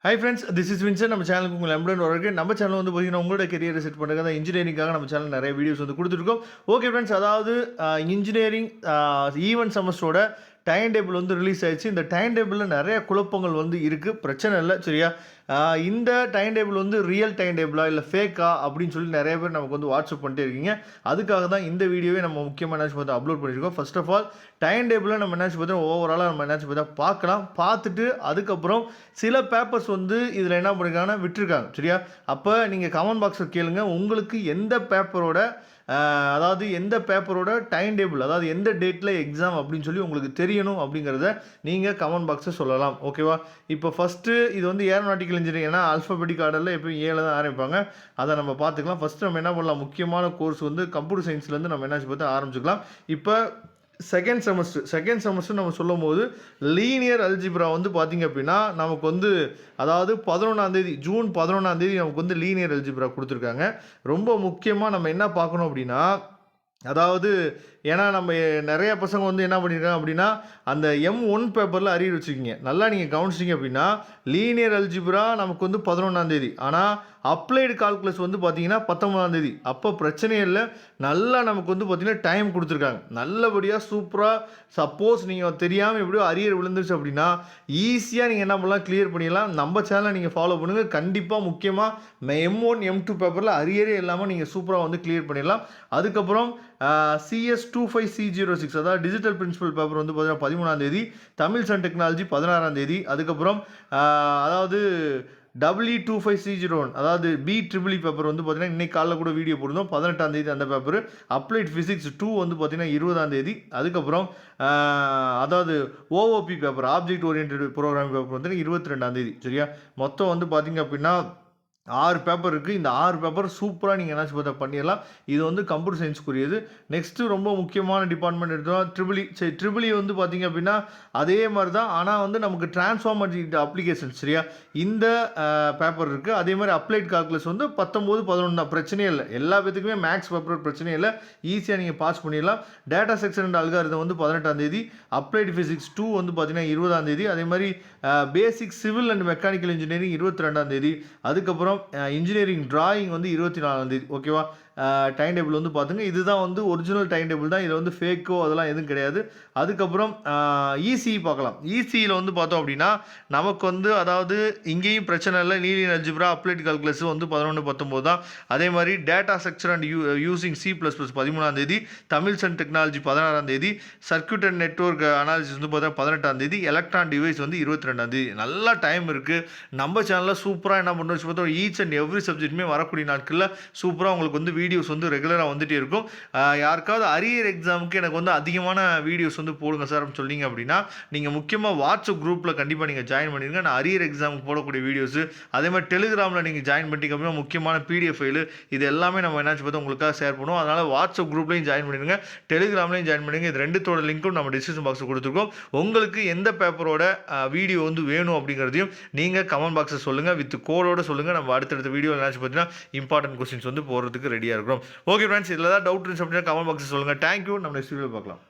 Hi friends, this is Vinson. நம்ம சேனலுக்கு உங்கள் அன்புடன் வரவேற்க. நம்ம சேனல் வந்து பார்த்தீங்கன்னா, உங்களோட கெரியரை செட் பண்ணுறது தான் இன்ஜினியரிங்காக நம்ம சேனல் நிறைய வீடியோஸ் வந்து கொடுத்துருக்கோம். ஓகே ஃப்ரெண்ட்ஸ், அதாவது இன்ஜினியரிங் ஈவென்ட் செமஸ்டரோட டைம் டேபிள் வந்து ரிலீஸ் ஆயிடுச்சு. இந்த டைம் டேபிளில் நிறைய குழப்பங்கள் வந்து இருக்குது. பிரச்சனை இல்லை, சரியா? இந்த டைம் டேபிள் வந்து ரியல் டைம் டேபிளா இல்லை ஃபேக்கா அப்படின்னு சொல்லி நிறைய பேர் நமக்கு வந்து வாட்ஸ்அப் பண்ணிட்டே இருக்கீங்க. அதுக்காக தான் இந்த வீடியோவே நம்ம முக்கியமாக என்னாச்சு பார்த்தா அப்லோட் பண்ணியிருக்கோம். ஃபர்ஸ்ட் ஆஃப் ஆல் டைம் டேபிளில் நம்ம என்னாச்சு பார்த்தா ஓவராலாக நம்ம என்னாச்சு பார்த்தா பார்க்கலாம். பார்த்துட்டு அதுக்கப்புறம் சில பேப்பர்ஸ் வந்து இதில் என்ன பண்ணியிருக்காங்கன்னா விட்டுருக்காங்க, சரியா? அப்போ நீங்கள் கமெண்ட் பாக்ஸில் கேளுங்க, உங்களுக்கு எந்த பேப்பரோட அதாவது எந்த பேப்பரோட டைம் டேபிள், அதாவது எந்த டேட்டில் எக்ஸாம் அப்படின்னு சொல்லி உங்களுக்கு தெரியணும் அப்படிங்கிறத நீங்கள் கமெண்ட் பாக்ஸில் சொல்லலாம், ஓகேவா? இப்போ ஃபஸ்ட்டு இது வந்து ஏரோநாட்டிக்கல் இன்ஜினியரிங், ஏன்னா ஆல்ஃபபெட்டிக் ஆர்டரில் எப்பயும் 7 தான் ஆரம்பிப்பாங்க. அதை நம்ம பார்த்துக்கலாம். ஃபஸ்ட்டு நம்ம என்ன பண்ணலாம், முக்கியமான கோர்ஸ் வந்து கம்ப்யூட்டர் சயின்ஸ்லேருந்து நம்ம என்ன பார்த்து ஆரம்பிச்சுக்கலாம். இப்போ செகண்ட் செமஸ்டர் நம்ம சொல்லும்போது லீனியர் அல்ஜிப்ரா வந்து பார்த்திங்க அப்படின்னா நமக்கு வந்து அதாவது ஜூன் 11 நமக்கு வந்து லீனியர் அல்ஜிப்ரா கொடுத்துருக்காங்க. ரொம்ப முக்கியமாக நம்ம என்ன பார்க்கணும் அப்படின்னா, அதாவது ஏன்னா நம்ம நிறைய பசங்க வந்து என்ன பண்ணியிருக்காங்க அப்படின்னா அந்த M1 பேப்பரில் அரியர் வச்சுக்கிங்க. நல்லா நீங்கள் கவனிச்சிங்க அப்படின்னா லீனியர் அல்ஜிப்ரா நமக்கு வந்து 11 ஆனால் அப்ளைடு கால்குலஸ் வந்து பார்த்தீங்கன்னா 19. அப்போ பிரச்சனையே இல்லை. நல்லா நமக்கு வந்து பார்த்தீங்கன்னா டைம் கொடுத்துருக்காங்க. நல்லபடியாக சூப்பராக சப்போஸ் நீங்கள் தெரியாமல் எப்படியோ அரியர் விழுந்துருச்சு அப்படின்னா ஈஸியாக நீங்கள் என்ன பண்ணலாம், கிளியர் பண்ணிடலாம். நம்ம சேனலை நீங்கள் ஃபாலோ பண்ணுங்கள். கண்டிப்பாக முக்கியமாக M1 M2 பேப்பரில் அரியரே இல்லாமல் நீங்கள் சூப்பராக வந்து கிளியர் பண்ணிடலாம். அதுக்கப்புறம் CS25C06 அதாவது டிஜிட்டல் பிரின்சிபல் பேப்பர் வந்து பார்த்தீங்கன்னா 13 தமிழ்ஸ் அண்ட் டெக்னாலஜி 16 அதுக்கப்புறம் அதாவது W25C01 அதாவது BEEE பேப்பர் வந்து பார்த்தீங்கன்னா இன்னைக்கு காலைல கூட வீடியோ போட்டிருந்தோம். 18 அந்த பேப்பர். அப்ளைட் ஃபிசிக்ஸ் 2 வந்து பார்த்தீங்கன்னா 20 அதுக்கப்புறம் அதாவது OOP paper object oriented programming paper வந்து 22 சரியா? மொத்தம் வந்து பார்த்தீங்க அப்படின்னா 6 பேப்பர் இருக்குது. இந்த 6 பேப்பர் சூப்பராக நீங்கள் என்னாச்சு பார்த்தா பண்ணிடலாம். இது வந்து கம்ப்யூட்டர் சயின்ஸ்க்குரியது. நெக்ஸ்ட்டு ரொம்ப முக்கியமான டிபார்ட்மெண்ட் எடுத்தோம் ட்ரிபிளி வந்து பார்த்திங்க அப்படின்னா அதே மாதிரி தான், ஆனால் வந்து நமக்கு டிரான்ஸ்ஃபார்மர் அப்ளிகேஷன், சரியா? இந்த பேப்பர் இருக்குது. அதே மாதிரி அப்ளைட் கால்குலஸ் வந்து 19, 11 தான். பிரச்சனையே இல்லை. எல்லா பேத்துக்குமே மேக்ஸ் பேப்பர் பிரச்சனையே இல்லை. ஈஸியாக நீங்கள் பாஸ் பண்ணிடலாம். டேட்டா செக்ஷன் அண்ட் அல்காரிதம் வந்து 18 அப்ளைட் ஃபிசிக்ஸ் 2 வந்து பார்த்திங்கன்னா 20 அதே மாதிரி basic civil and mechanical engineering 22 அதுக்கப்புறம் இன்ஜினியரிங் டிராயிங் வந்து 24 ஓகேவா? டைம் டேபிள் வந்து பார்த்துங்க. இதுதான் வந்து ஒரிஜினல் டைம் டேபிள் தான். இதில் வந்து ஃபேக்கோ அதெல்லாம் எதுவும் கிடையாது. அதுக்கப்புறம் இசிஇ பார்க்கலாம். இசிஇயில் வந்து பார்த்தோம் அப்படின்னா நமக்கு வந்து அதாவது இங்கேயும் பிரச்சனை இல்லை. லீனியர் அல்ஜிப்ரா அப்ளைட் கால்குலஸ் வந்து 11, 19 தான். அதே மாதிரி data structure and using C++ 13 Tamils and technology 16 circuit and network analysis வந்து பார்த்தா 18 எலக்ட்ரான் டிவைஸ் வந்து 22 நல்லா டைம் இருக்குது. நம்ம சேனலில் சூப்பராக என்ன பண்ணுறோம் பார்த்தோம், ஈச் அண்ட் எவ்ரி சப்ஜெக்ட்டுமே வரக்கூடிய நாட்களில் சூப்பராக உங்களுக்கு வந்து வீடியோஸ் வந்து ரெகுலராக வந்துகிட்டே இருக்கும். யாருக்காவது அரியர் எக்ஸாமுக்கு எனக்கு வந்து அதிகமான வீடியோஸ் வந்து போடுங்க சார் அப்படின்னு சொன்னீங்க அப்படின்னா நீங்கள் முக்கியமாக வாட்ஸ்அப் குரூப்பில் கண்டிப்பாக நீங்கள் ஜாயின் பண்ணிடுங்க. நான் அரியர் எக்ஸாமுக்கு போடக்கூடிய வீடியோஸு அதே மாதிரி டெலிகிராமில் நீங்கள் ஜாயின் பண்ணிட்டீங்க அப்படின்னா முக்கியமான PDF ஃபைலு இது எல்லாமே நம்ம என்னாச்சு பார்த்தா உங்களுக்காக ஷேர் பண்ணுவோம். அதனால் வாட்ஸ்அப் குரூப்லையும் ஜாயின் பண்ணிடுங்க, டெலிகிராம்லையும் ஜாயின் பண்ணிடுங்க. இது ரெண்டுத்தோட லிங்க்கும் நம்ம டிஸ்கிரிப்ஷன் பாக்ஸில் கொடுத்துருக்கோம். உங்களுக்கு எந்த பேப்பரோட வீடியோ வந்து வேணும் அப்படிங்கிறதையும் நீங்கள் கமெண்ட் பாக்ஸில் சொல்லுங்கள். வித் கோடோட சொல்லுங்கள். நம்ம அடுத்தடுத்த வீடியோ என்னாச்சு பார்த்தீங்கன்னா இம்பார்ட்டன்ட் கொஸ்டின்ஸ் வந்து போகிறதுக்கு ரெடியாக இருக்கிறோம். ஓகே ஃப்ரெண்ட்ஸ், இதில் தான் டவுட் இருந்துச்சு அப்படின்னா கமெண்ட் பாக்ஸில் சொல்லுங்கள். தேங்க்யூ. நம்ம நெக்ஸ்ட் வீடியோ பார்க்கலாம்.